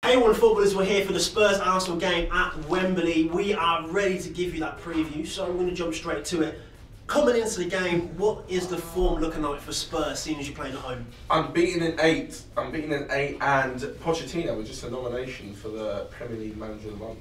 Hey Onefootballers, we're here for the Spurs-Arsenal game at Wembley. We are ready to give you that preview, so we're going to jump straight to it. Coming into the game, what is the form looking like for Spurs, seeing as you're playing at home? Unbeaten in 8. Unbeaten in 8, and Pochettino was just a nomination for the Premier League Manager of the Month.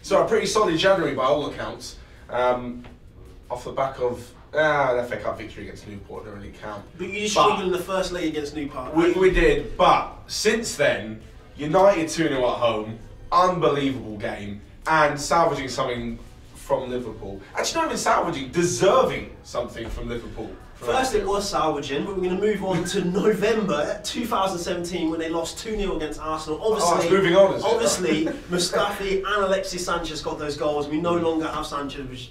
So a pretty solid January by all accounts. Off the back of an FA Cup victory against Newport, don't really count. But you struggled in the first leg against Newport. We did, but since then, United 2-0 at home, unbelievable game, and salvaging something from Liverpool. Actually, not even salvaging, deserving something from Liverpool. First it was salvaging, but we're going to move on to November 2017 when they lost 2-0 against Arsenal. Obviously, moving on, is it? Obviously, Mustafi and Alexis Sanchez got those goals. We no longer have Sanchez, which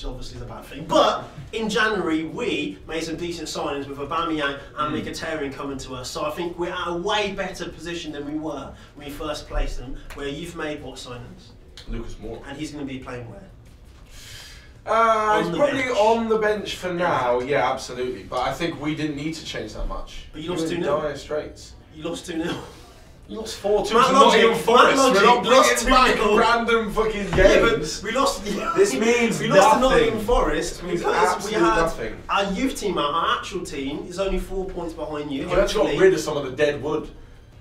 obviously is a bad thing. But in January, we made some decent signings with Aubameyang and Mkhitaryan coming to us. So I think we're at a way better position than we were when we first placed them, where you've made what signings? Lucas Moura. And he's going to be playing where? He's probably on the bench for now, yeah, absolutely. But I think we didn't need to change that much. But you lost 2-0. Dire straits. You lost 2-0. You lost 4-2 to Nottingham Forest. We're not bringing back random fucking games. Yeah, but we lost. This means we nothing. lost to Nottingham Forest means because we had nothing. Our youth team, our actual team, is only 4 points behind you. You actually got rid of some of the dead wood.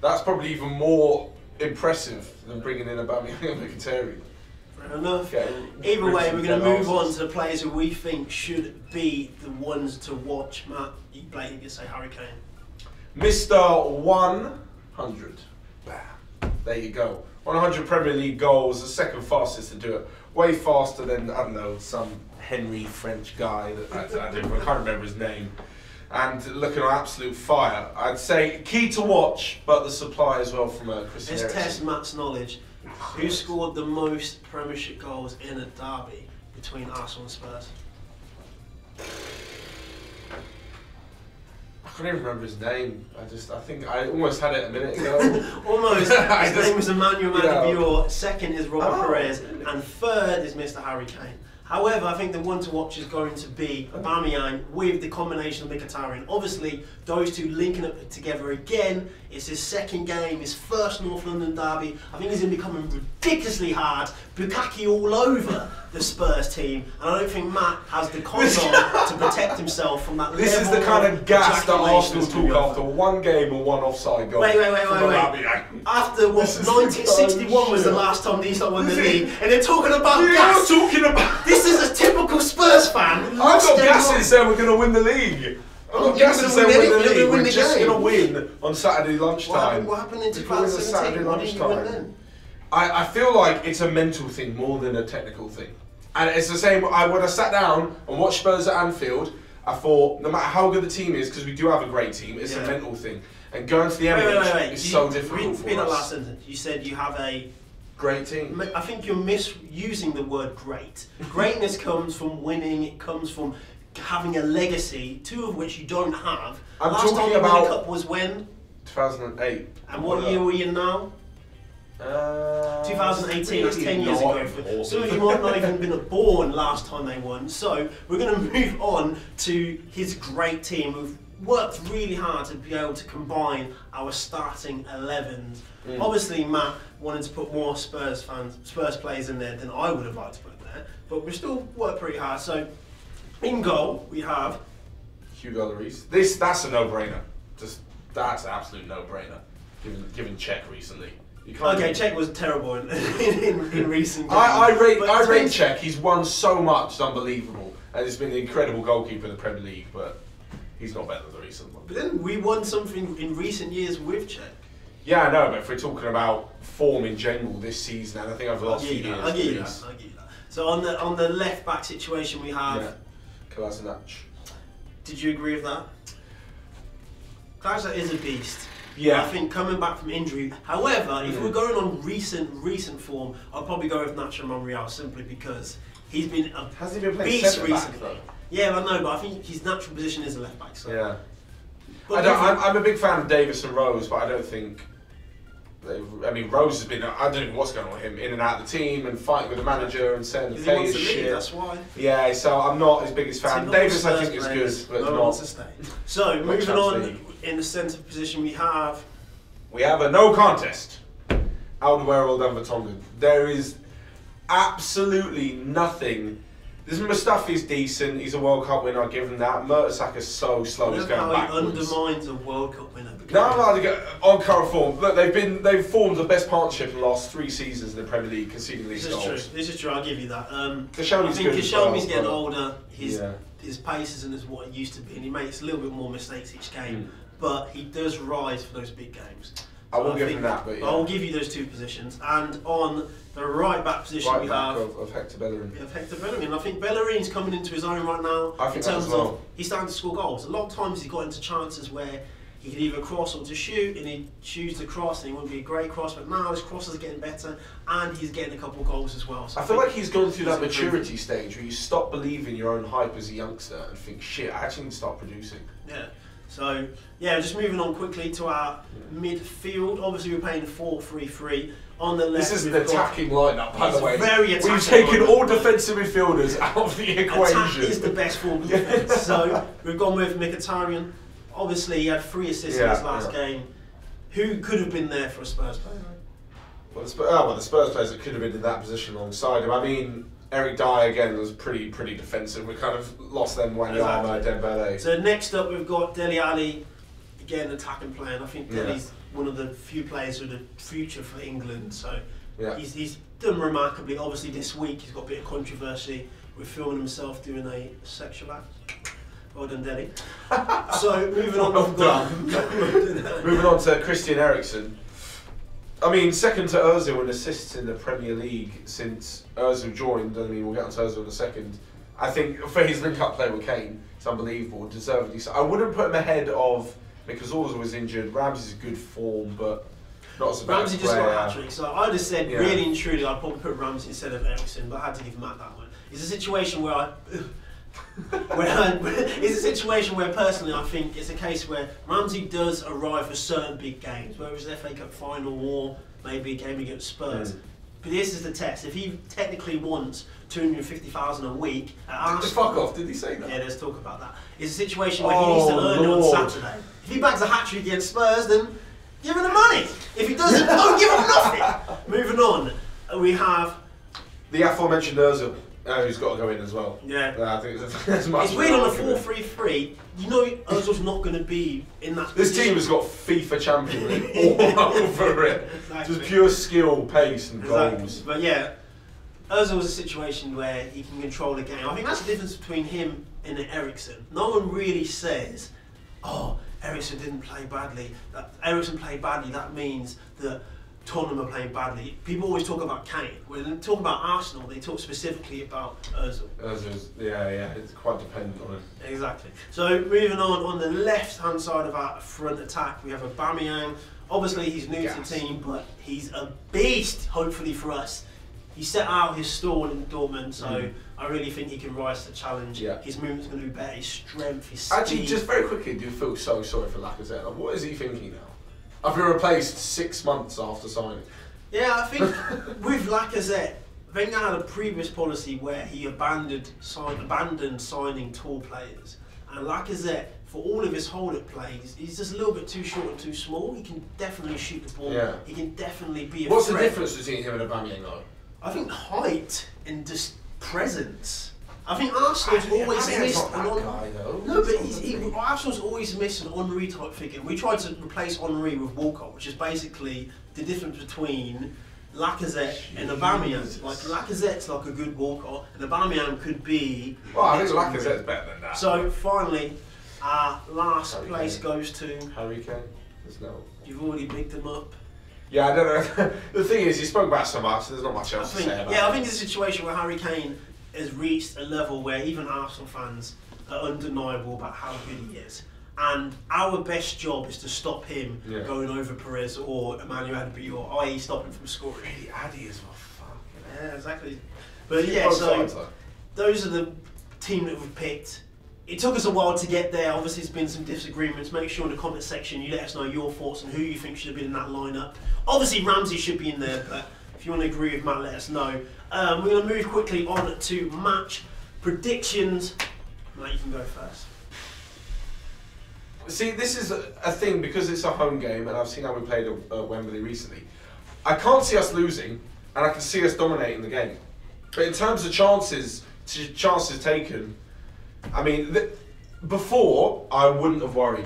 That's probably even more impressive than bringing in Aubameyang and Mkhitaryan. Fair enough. Okay. Either way, we're going to move on to the players who we think should be the ones to watch. Matt, you blatantly can say Harry Kane. Mr. 100. Bam. There you go. 100 Premier League goals, the second fastest to do it. Way faster than, I don't know, some Henry French guy that I can't remember his name. And looking on absolute fire. I'd say key to watch, but the supply as well from Christian Let's Eriksen. test Matt's knowledge. Who scored the most Premiership goals in a derby between Arsenal and Spurs? I can't even remember his name. I think I almost had it a minute ago. Almost. His name was Emmanuel Adebayor. Second is Robert Perez, and third is Mr. Harry Kane. However, I think the one to watch is going to be Aubameyang with the combination of Mkhitaryan. Obviously, those two linking up together again. It's his second game, his first North London derby. I think he's going to be becoming ridiculously hard. Bukkake all over the Spurs team. And I don't think Matt has the console to protect himself from that. This is the kind of gas that Arsenal took after one game or one offside goal. Wait. After what, 1961 was the last time these lot won the league, and they're talking about gas. This is a typical Spurs fan. I'm not gassing saying we're going to win the league. I'm not gassing saying we're going to win the league. We're just going to win on Saturday lunchtime. What happened in 2017? Why didn't you win then? I feel like it's a mental thing more than a technical thing. And it's the same, when I sat down and watched Spurs at Anfield, I thought, no matter how good the team is, because we do have a great team, it's a mental thing. And going to the Emirates is so difficult for us. Read that last sentence. You said you have a great team. I think you're misusing the word great. Greatness comes from winning, it comes from having a legacy, two of which you don't have. Last time you won a cup was when? 2008. And what year were you in now? 2018, that's 10 years ago. Some of you might not even been born last time they won. So we're going to move on to his great team who've worked really hard to be able to combine our starting 11s. Obviously, Matt wanted to put more Spurs players in there than I would have liked to put in there, but we still worked pretty hard. So in goal, we have Hugo Lloris. That's a no-brainer. That's an absolute no-brainer. Given Czech recently. Okay, Czech was terrible in recent games. I rate Czech. He's won so much, it's unbelievable, and he's been an incredible goalkeeper in the Premier League. But he's not better than the recent one. But then we won something in recent years with Czech. Yeah, I know, but if we're talking about form in general this season, and I think over the last few years, I'll give you that. So on the left back situation we have Kolasinac. Did you agree with that? Kolasinac is a beast. Yeah. I think coming back from injury. However, if we're going on recent form, I'll probably go with Nacho Monreal simply because he's been a beast recently. Yeah, I know, but I think his natural position is a left back. So. Yeah. I'm a big fan of Davis and Rose, but I don't think. I mean, Rose has been. I don't know what's going on with him, in and out of the team and fighting with the manager and saying the pay is shit. That's why. Yeah, so I'm not his biggest fan. Davis, I think, is good, but not. To stay. So moving on, in the centre position we have a no contest. Alderweireld and Vertonghen. There is absolutely nothing. This Mustafi's decent. He's a World Cup winner. I'll give him that. Mertesacker's so slow. He's going backwards. He undermines a World Cup winner. No, on current form. Look, they've formed the best partnership in the last 3 seasons in the Premier League, conceding these goals. This is true. I'll give you that. Koscielny's good. Koscielny's getting older. His pace isn't as what it used to be, and he makes a little bit more mistakes each game. But he does rise for those big games. I will give him that, but yeah. I'll give you those 2 positions. And on the right back position, we have of Hector Bellerin. We have Hector Bellerin. I think Bellerin's coming into his own right now. I think in terms of he's starting to score goals. A lot of times he's got into chances where he could either cross or to shoot, and he'd choose to cross, and it wouldn't be a great cross. But now his crosses are getting better, and he's getting a couple of goals as well. So I feel like he's gone through that maturity stage where you stop believing your own hype as a youngster and think, shit, I actually need to start producing. Yeah. So, yeah, just moving on quickly to our midfield. Obviously, we're playing 4-3-3. On the left, this is an attacking lineup, by the way. Very attacking. We've taken all defensive midfielders out of the equation. Attack is the best form of defence. So, we've gone with Mkhitaryan. Obviously, he had 3 assists in his last game. Who could have been there for a Spurs player? Well, the Spurs players that could have been in that position alongside him. I mean, Eric Dyer again was pretty defensive. We kind of lost them Wanyama, Dembele. So next up we've got Dele Alli, again attacking player. And I think Dele's one of the few players with the future for England. So he's done remarkably. Obviously this week he's got a bit of controversy with filming himself doing a sexual act. Well done, Dele. So moving on, moving on to Christian Eriksen. I mean, second to Ozil in assists in the Premier League since Ozil joined. I mean, we'll get on to Ozil in a second. I think for his link-up play with Kane, it's unbelievable, deservedly so. I wouldn't put him ahead of, because Ozil was injured. Ramsey's in good form, but not as a bad player. Ramsey just got a hat-trick, so I just said, really and truly, I'd probably put Ramsey instead of Eriksen, but I had to give him that one. It's a situation where it's a situation where personally I think it's a case where Ramsey does arrive for certain big games, whether it's an FA Cup final or maybe a game against Spurs. But this is the test. If he technically wants 250,000 a week at Arsenal, fuck off, did he say that? Yeah, let's talk about that. It's a situation where he needs to earn it on Saturday. If he bags a hat-trick against Spurs, then give him the money. If he doesn't, don't give him nothing. Moving on, we have the aforementioned Ozil. Who's got to go in as well. Yeah. I think it's much. It's weird on a 4-3-3. You know Ozil's not going to be in that This position. team has got FIFA Champions League all over it. Exactly. Just pure skill, pace and goals. But yeah, Ozil was a situation where he can control the game. I think that's the difference between him and Eriksen. No one really says, oh, Eriksen didn't play badly. Eriksen played badly, that means that Tottenham are playing badly. People always talk about Kane. When they talk about Arsenal, they talk specifically about Ozil. Ozil's, it's quite dependent on him. Exactly. So moving on the left-hand side of our front attack, we have Aubameyang. Obviously, he's new to the team, but he's a beast, hopefully for us. He set out his stall in Dortmund, so I really think he can rise to the challenge. Yeah. His movement's going to be better, his strength, his speed. Actually, just very quickly, I do feel so sorry for Lacazette. Like, what is he thinking now? I've been replaced 6 months after signing. Yeah, I think with Lacazette, Wenger had a previous policy where he abandoned signing tall players. And Lacazette, for all of his hold-up plays, he's just a little bit too short and too small. He can definitely shoot the ball. Yeah. He can definitely be a What's threat. The difference between him and Aubameyang though? I think height and just presence. I think Arsenal's always missed an Henry. No, but Arsenal's always missed an Henry type figure. We tried to replace Henry with Walcott, which is basically the difference between Lacazette and Aubameyang. Like Lacazette's like a good Walcott, and Aubameyang could be. Well, I think Lacazette's better than that. So finally, our last place goes to Harry Kane. You've already bigged him up. Yeah, I don't know. The thing is, you spoke about so much. There's not much else to say about it. Yeah, I think it's a situation where Harry Kane has reached a level where even Arsenal fans are undeniable about how good he is. And our best job is to stop him going over Perez or Emmanuel Adebayor, i.e. stop him from scoring. Really, Addy as well, fuck. Yeah, exactly. But yeah, so those are the team that we've picked. It took us a while to get there. Obviously, there's been some disagreements. Make sure in the comment section you let us know your thoughts on who you think should have been in that lineup. Obviously, Ramsey should be in there, but if you want to agree with Matt, let us know. We're going to move quickly on to match predictions. Matt, you can go first. See, this is a thing because it's a home game, and I've seen how we played at Wembley recently. I can't see us losing, and I can see us dominating the game. But in terms of chances taken, I mean, before I wouldn't have worried.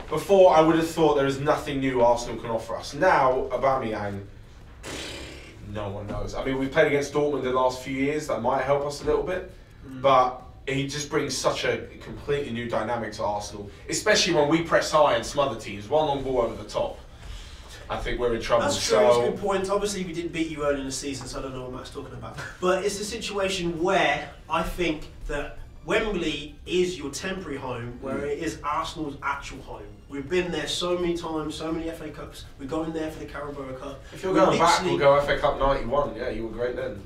Before I would have thought there is nothing new Arsenal can offer us. Now, Aubameyang, no one knows. I mean, we've played against Dortmund the last few years. That might help us a little bit, but he just brings such a completely new dynamic to Arsenal, especially when we press high and some other teams. One long ball over the top. I think we're in trouble. That's true, it's a good point. Obviously, we didn't beat you early in the season, so I don't know what Matt's talking about. But it's a situation where I think that Wembley is your temporary home, where it is Arsenal's actual home. We've been there so many times, so many FA Cups. We're going there for the Carabao Cup. If you're going back, we'll go FA Cup 91. Yeah, you were great then.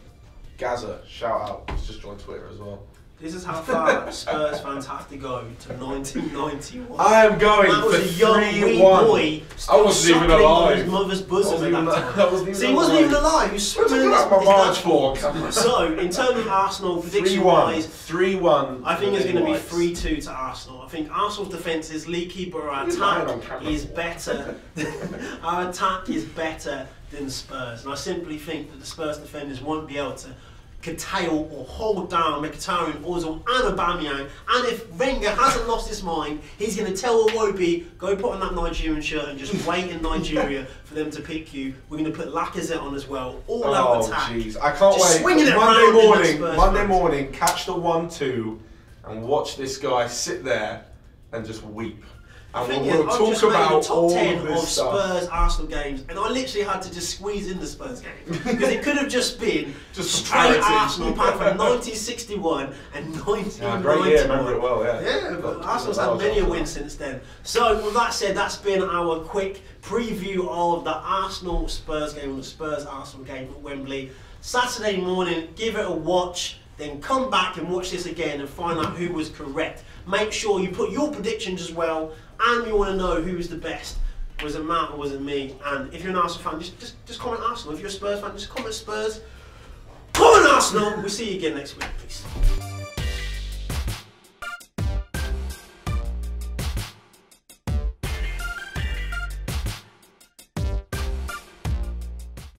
Gaza, shout out. He's just joined Twitter as well. This is how far Spurs fans have to go to 1991. I am going Matt was for a young wee 3-1. boy, I wasn't even alive. His mother's bosom at that time. I wasn't even See, he wasn't even alive. He was swimming in his March for. So, in terms of Arsenal, prediction-wise, 3-1. I think it's going to be 3-2 to Arsenal. I think Arsenal's defence is leaky, but our attack is better. Our attack is better than Spurs, and I simply think that the Spurs defenders won't be able to curtail or hold down Mkhitaryan, Ozil and Aubameyang. And if Wenger hasn't lost his mind, he's going to tell Iwobi, go put on that Nigerian shirt and just wait in Nigeria for them to pick you. We're going to put Lacazette on as well. All out attack. Jeez, I can't just wait. Swinging it Monday morning, catch the 1-2 and watch this guy sit there and just weep. And we'll talk about top 10 all of this Spurs Arsenal games, and I literally had to just squeeze in the Spurs game because it could have just been just straight Arsenal apart from 1961 and 1991. Great year, remember it well, yeah. Yeah, but Arsenal's had many a win since then. So with that said, that's been our quick preview of the Arsenal Spurs game, or the Spurs Arsenal game at Wembley. Saturday morning, give it a watch. Then come back and watch this again and find out who was correct. Make sure you put your predictions as well, and you want to know who was the best. Was it Matt or was it me? And if you're an Arsenal fan, just comment Arsenal. If you're a Spurs fan, just comment Spurs. Comment Arsenal. We'll see you again next week. Peace.